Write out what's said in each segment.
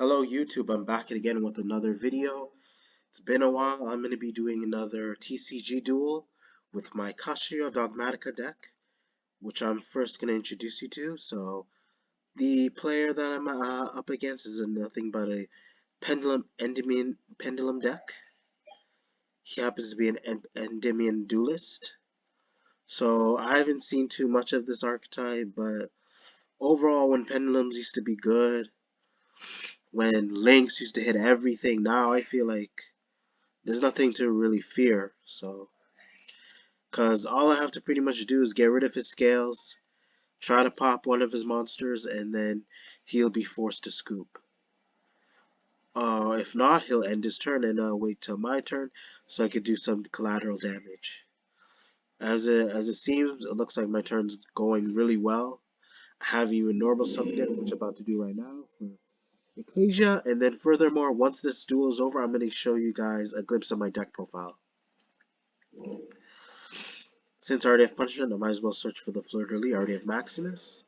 Hello YouTube, I'm back again with another video. It's been a while. I'm going to be doing another TCG duel with my Kashtira Dogmatika deck, which I'm first going to introduce you to. So, the player that I'm up against is nothing but a Endymion Pendulum deck. He happens to be an Endymion duelist. So, I haven't seen too much of this archetype, but overall, when Pendulums used to be good, when Links used to hit everything, now I feel like there's nothing to really fear. So, because all I have to pretty much do is get rid of his scales, try to pop one of his monsters, and then he'll be forced to scoop. If not, he'll end his turn and wait till my turn so I could do some collateral damage. As it seems, it looks like my turn's going really well. I have even normal summoned it, which I'm about to do right now for Ecclesia, and then furthermore, once this duel is over, I'm going to show you guys a glimpse of my deck profile. Since I already have Punishment, I might as well search for the Fleur-de-Lis. I already have Maximus.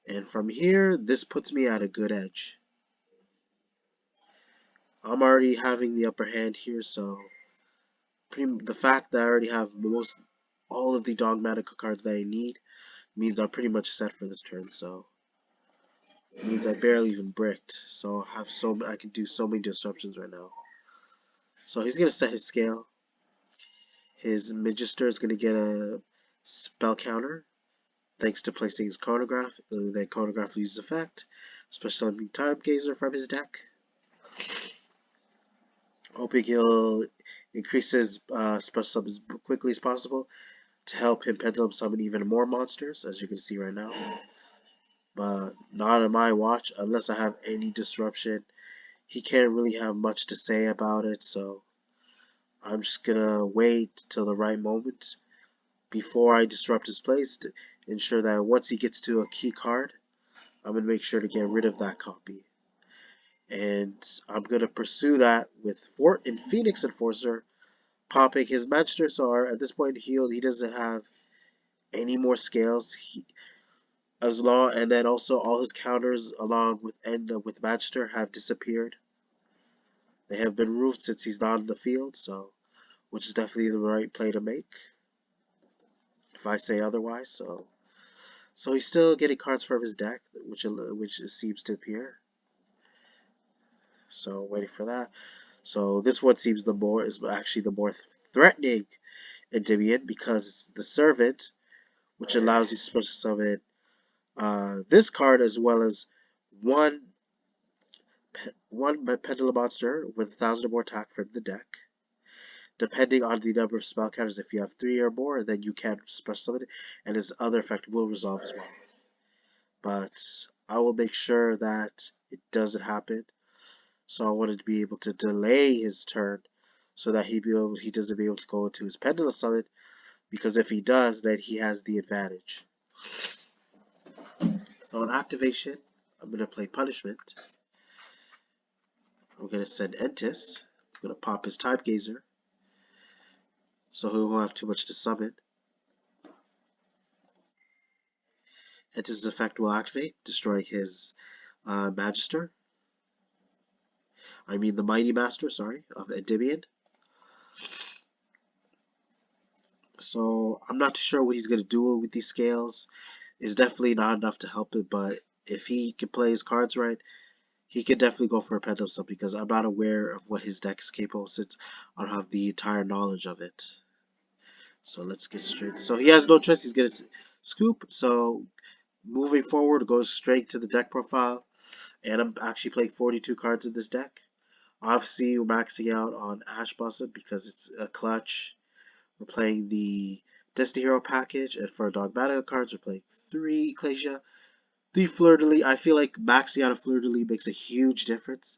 And from here, this puts me at a good edge. I'm already having the upper hand here, so the fact that I already have all of the Dogmatika cards that I need means I'm pretty much set for this turn. So it means I barely even bricked. So I can do so many disruptions right now. So he's gonna set his scale. His Magister is gonna get a spell counter, thanks to placing his chronograph. That chronograph loses effect. Special summoning Time Gazer from his deck. Hoping he'll increase his special summons as quickly as possible to help him pendulum summon even more monsters, as you can see right now. But not on my watch, unless I have any disruption. He can't really have much to say about it, so I'm just gonna wait till the right moment before I disrupt his plays to ensure that once he gets to a key card, I'm gonna make sure to get rid of that copy. And I'm gonna pursue that with Fort and Phoenix Enforcer, popping his Magister. So at this point he doesn't have any more scales. And then also all his counters along with Magister have disappeared. They have been removed since he's not in the field, so which is definitely the right play to make, if I say otherwise. So he's still getting cards from his deck, which seems to appear. So waiting for that. So this one seems is actually the more threatening Endymion, because it's the Servant, which allows you to special summon this card as well as one Pendulum monster with 1,000 or more attack from the deck. Depending on the number of spell counters, if you have 3 or more, then you can special summon it, and its other effect will resolve as well. But I will make sure that it doesn't happen. So I wanted to be able to delay his turn so that he doesn't be able to go into his Pendulum summon, because if he does, then he has the advantage. So on activation, I'm going to play Punishment. I'm going to send Entis. I'm going to pop his Time Gazer, so he won't have too much to summon. Entis' effect will activate, destroying his Magister. I mean the Mighty Master, sorry, of Endymion. So I'm not too sure what he's going to do with these scales. It's definitely not enough to help it, but if he can play his cards right, he can definitely go for a Pendulum Summon, because I'm not aware of what his deck is capable of since I don't have the entire knowledge of it. So let's get straight. So he has no choice. He's going to scoop. So moving forward, goes straight to the deck profile. And I'm actually playing 42 cards in this deck. Obviously, we're maxing out on Ash Blossom because it's a clutch. We're playing the Destiny Hero package, and for Dogmatika cards, we're playing 3 Ecclesia, 3 Fleur-de-Lis. I feel like maxing out a Fleur-de-Lis makes a huge difference,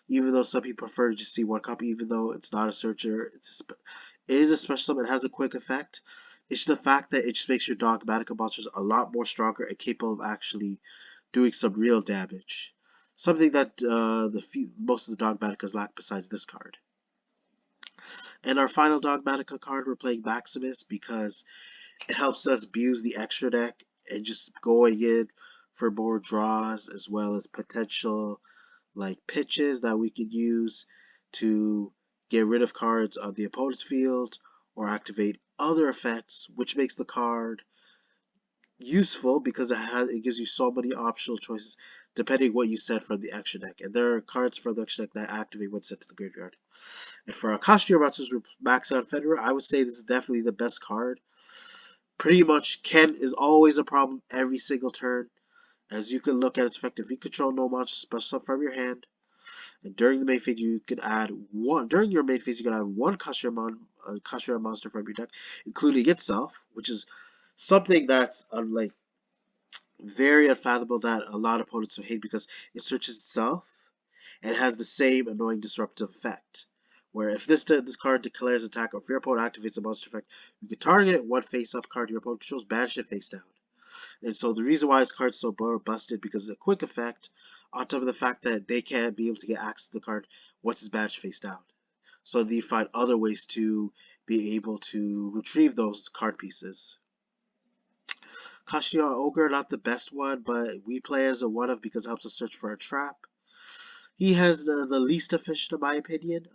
even though some people prefer to just see one copy, even though it's not a searcher. It is a special summon. It has a quick effect. It's just the fact that it just makes your Dogmatika monsters a lot more stronger and capable of actually doing some real damage. Something that most of the Dogmatikas lack besides this card. And our final Dogmatika card, we're playing Maximus because it helps us abuse the extra deck and just going in for more draws as well as potential like pitches that we could use to get rid of cards on the opponent's field or activate other effects, which makes the card useful because it gives you so many optional choices depending what you set from the action deck. And there are cards from the action deck that activate when sent to the graveyard. And for a Kashtira Monsters Max Out Federer, I would say this is definitely the best card. Pretty much Ken is always a problem every single turn. As you can look at its effect, if you control no monsters special from your hand, and during the main phase you can add one. During your main phase, you can add one Kashtira monster from your deck, including itself, which is something that's like very unfathomable that a lot of opponents will hate because it searches itself and has the same annoying disruptive effect. Where if this card declares attack, or if your opponent activates a monster effect, you can target one face-up card your opponent controls, banish it face down. And so the reason why this card's so busted because it's a quick effect, on top of the fact that they can't be able to get access to the card once it's banished face down. So they find other ways to be able to retrieve those card pieces. Kashtira Ogre, not the best one, but we play as a one-of because it helps us search for a trap. He has the least efficient in my opinion.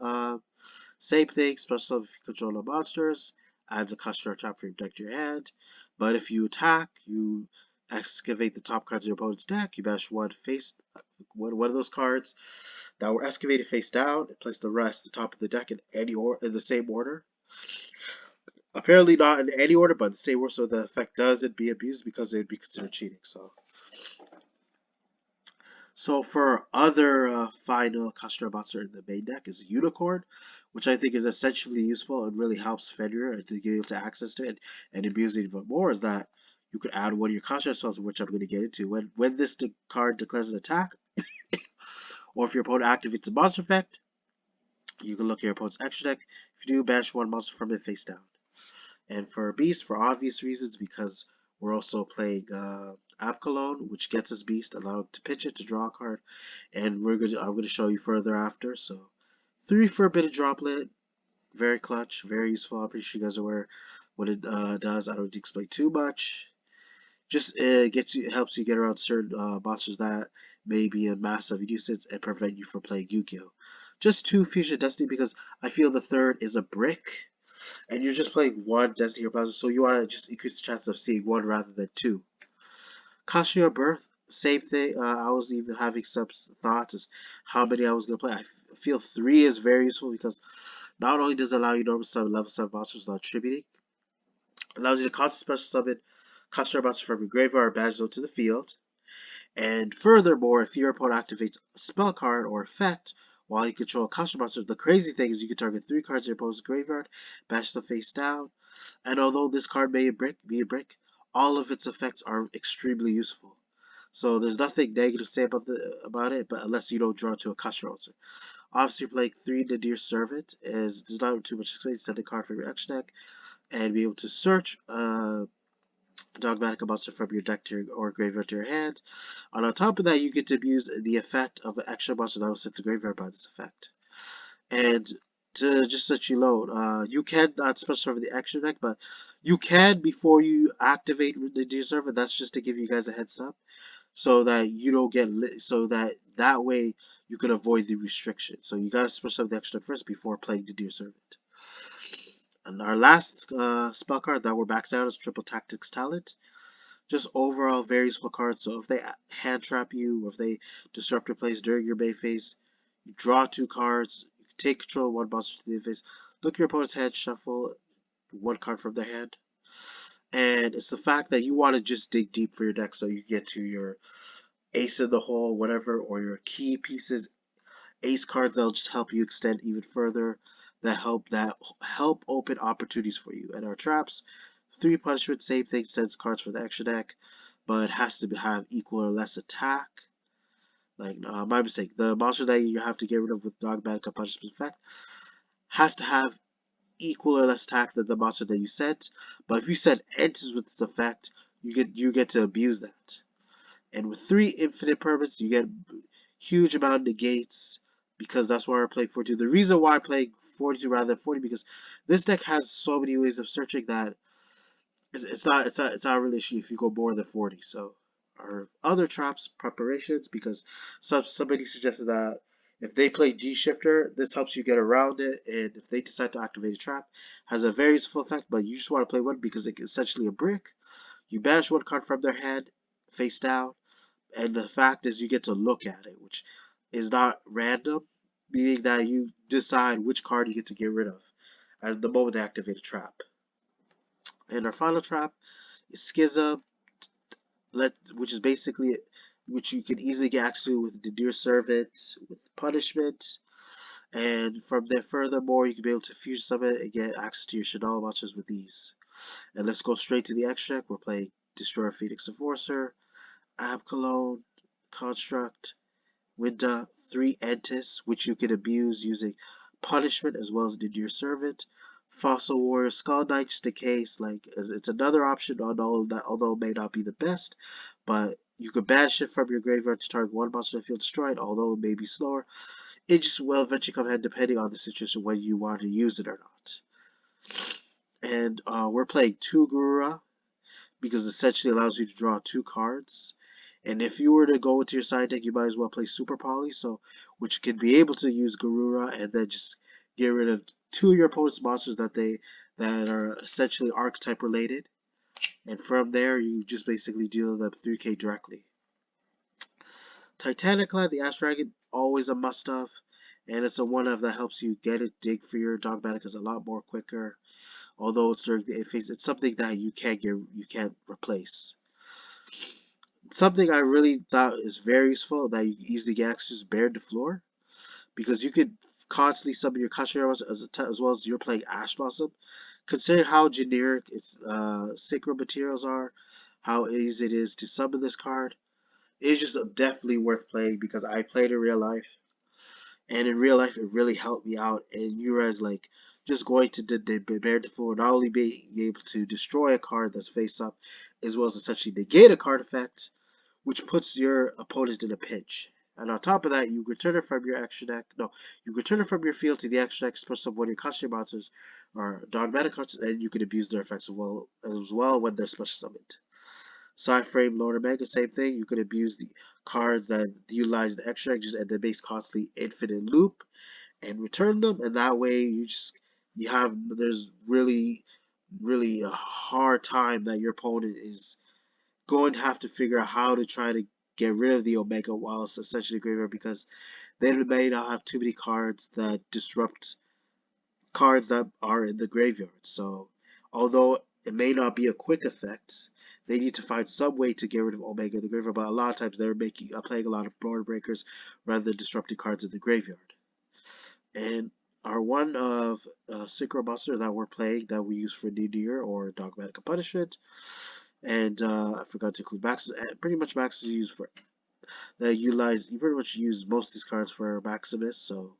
Same thing, special if you control the monsters, adds a Kashtira trap for your deck to your hand. But if you attack, you excavate the top cards of your opponent's deck, you bash one of those cards that were excavated face down, and place the rest at the top of the deck in the same order. Apparently not in any order, but in the same order, so the effect doesn't be abused because it would be considered cheating. So for other final Kashtira monster in the main deck is Unicorn, which I think is essentially useful and really helps Fenrir to get able to access to it and abuse it even more. Is that you could add one of your Kashtira spells, which I'm going to get into. When this card declares an attack, or if your opponent activates a monster effect, you can look at your opponent's extra deck. If you do, banish one monster from it face down. And for Beast, for obvious reasons, because we're also playing Abkalone, which gets us Beast, allowed to pitch it to draw a card, and I'm gonna show you further after. So 3 for a bit of Droplet, very clutch, very useful. I'm pretty sure you guys are aware what it does. I don't need to explain too much. Just helps you get around certain monsters that may be in massive uses and prevent you from playing Yu-Gi-Oh. Just 2 Fusion Destiny because I feel the third is a brick. And you're just playing one Destiny Hero Browser, so you want to just increase the chances of seeing one rather than 2. Kashtira Birth, same thing. I was even having some thoughts as how many I was going to play. I feel 3 is very useful because not only does it allow you to normal summon level 7 monsters without attributing, it allows you to constantly special summon Kashtira monsters from your graveyard or banish them to the field. And furthermore, if your opponent activates a spell card or effect while you control a Kashtira monster, the crazy thing is you can target 3 cards in your opponent's graveyard, bash them face down, and although this card may be a brick, all of its effects are extremely useful. So there's nothing negative to say about it, but unless you don't draw to a Kashtira monster. Obviously, playing 3 Nadir Servant there's not too much space. Send a card from your action deck and be able to search Dogmatika monster from your deck or graveyard to your hand. And on top of that, you get to abuse the effect of an extra monster that was sent to graveyard by this effect. And to just let you know, you can not specify the extra deck, but you can before you activate the Nadir Servant. That's just to give you guys a heads up, so that you don't get so that way you can avoid the restriction. So you gotta specify the extra deck first before playing the Nadir Servant. And our last spell card that we're maxed out is Triple Tactics Talent. Just overall very useful card. So if they hand trap you, or if they disrupt your plays during your main phase, you draw 2 cards, you can take control of one monster to the face, look at your opponent's hand, shuffle 1 card from their hand. And it's the fact that you want to just dig deep for your deck so you get to your ace in the hole, whatever, or your key pieces, ace cards that'll just help you extend even further, that help open opportunities for you. And our traps, 3 punishment, same thing, sends cards for the extra deck, but it has to have equal or less attack. Like, my mistake. The monster that you have to get rid of with Dogmatika punishment effect has to have equal or less attack than the monster that you sent. But if you send enters with this effect, you get to abuse that. And with 3 infinite permanents, you get huge amount of negates, because that's why I play 42. The reason why I play 42 rather than 40 because this deck has so many ways of searching that it's not really an issue if you go more than 40. So our other traps preparations, because somebody suggested that if they play G Shifter, this helps you get around it, and if they decide to activate a trap, has a very useful effect, but you just want to play one because it's essentially a brick. You banish one card from their hand, face down, and the fact is you get to look at it, which is not random, meaning that you decide which card you get to get rid of as the moment they activate a trap. And our final trap is Schism, which is basically which you can easily get access to with the Dear Servant, with Punishment, and from there furthermore you can be able to fusion summon and get access to your Shadal monsters with these. And let's go straight to the extract. We're playing Destroyer Phoenix Enforcer, Abcalone, Construct, Winda, 3 Entis, which you can abuse using Punishment as well as the Dear Servant. Fossil Warrior, Skull Knight, just in case, like, it's another option, although it may not be the best, but you can banish it from your graveyard to target one monster that feels destroyed, although it may be slower. It just will eventually come in depending on the situation when you want to use it or not. And we're playing 2 Gurura, because it essentially allows you to draw 2 cards. And if you were to go into your side deck, you might as well play Super Poly, so which can be able to use Garura and then just get rid of 2 of your opponent's monsters that are essentially archetype related. And from there, you just basically deal them 3k directly. Titanic Lad, the Ash Dragon, always a must-have, and it's a one-of that helps you get it. Dig for your Dogmatika a lot more quicker. Although it's during the end phase, it's something that you can't replace. Something I really thought is very useful that you can easily get access to Bear the Floor, because you could constantly summon your Kashtira as well as you're playing Ash Blossom. Considering how generic its sacred materials are, how easy it is to summon this card, it's just definitely worth playing because I played in real life, and in real life it really helped me out. And you guys like just going to the Bear the Floor, not only being able to destroy a card that's face up, as well as essentially negate a card effect, which puts your opponent in a pinch. And on top of that, you return it from your extra deck. No, you return it from your field to the extra deck, special of one of your costume monsters or dogmatic cards, and you can abuse their effects as well when they're special summoned. Side frame, Lord Omega, same thing. You can abuse the cards that utilize the extra deck, and they base constantly infinite loop and return them, and that way there's really a hard time that your opponent is going to have to figure out how to try to get rid of the Omega while it's essentially graveyard, because they may not have too many cards that disrupt cards that are in the graveyard. So although it may not be a quick effect, they need to find some way to get rid of Omega in the graveyard, but a lot of times they're playing a lot of board breakers rather than disrupting cards in the graveyard. And our one of Synchro Monster that we're playing that we use for Nidir or Dogmatic Punishment, and I forgot to include Max. Pretty much Max is used for that. You pretty much use most of these cards for Maximus, so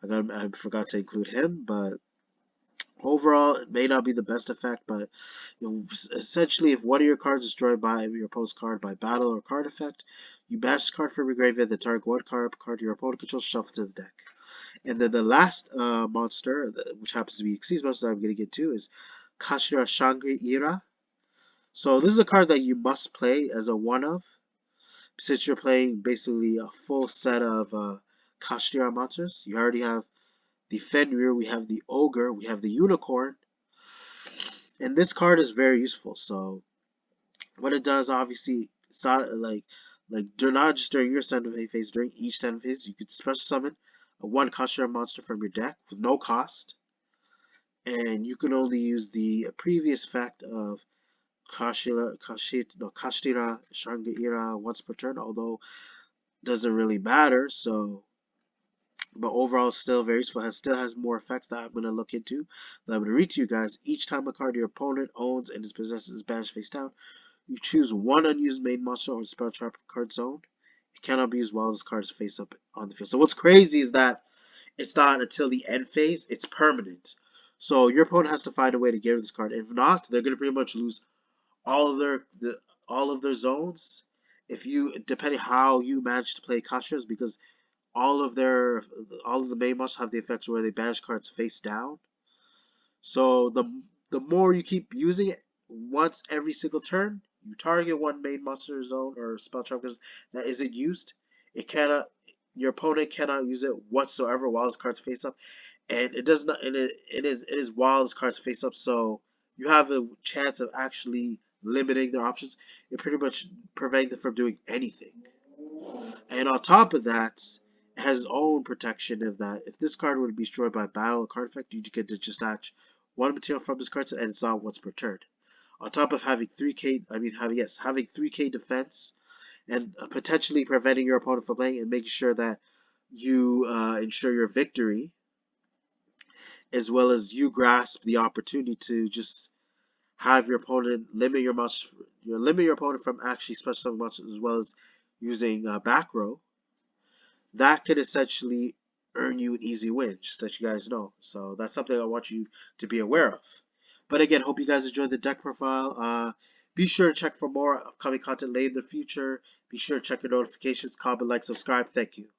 I forgot to include him. But overall, it may not be the best effect, but essentially, if one of your cards is destroyed by your opponent's card by battle or card effect, you bash this card from your graveyard, then target one card your opponent controls, shuffle to the deck. And then the last monster, which happens to be Xyz monster that I'm going to get to, is Kashtira Shangri-Ira. So this is a card that you must play as a one-of, since you're playing basically a full set of Kashtira monsters. You already have the Fenrir, we have the Ogre, we have the Unicorn, and this card is very useful. So what it does, obviously, it's not not just during your stand phase, during each stand phase, you could special summon a one Kashtira monster from your deck with no cost, and you can only use the previous effect of Kashtira Shangri-Ira once per turn, although doesn't really matter. So, but overall, still very useful. Still has more effects that I'm gonna look into. That I'm gonna read to you guys. Each time a card your opponent owns and is possessed is banished face down, you choose one unused main monster or spell trap card zone. It cannot be used while this card is face up on the field. So what's crazy is that it's not until the end phase. It's permanent. So your opponent has to find a way to get rid of this card. If not, they're gonna pretty much lose all of their zones, if you depending how you manage to play Kashas, because all of the main monsters have the effects where they banish cards face down. So the more you keep using it once every single turn, you target one main monster zone or spell trap that isn't used, it cannot. Your opponent cannot use it whatsoever while his cards face up, and it does not. And it is while his cards face up, so you have a chance of actually limiting their options. It pretty much prevents them from doing anything. And on top of that, it has its own protection of that. If this card would be destroyed by battle or card effect, you get to just attach one material from this card set, and it's not once per turn. On top of having 3k, having 3k defense and potentially preventing your opponent from playing and making sure that you ensure your victory, as well as you grasp the opportunity to just have your opponent limit your opponent from actually special summon monsters, as well as using back row. That could essentially earn you an easy win, just to let you guys know. So that's something I want you to be aware of. But again, hope you guys enjoyed the deck profile. Be sure to check for more upcoming content later in the future. Be sure to check your notifications, comment, like, subscribe. Thank you.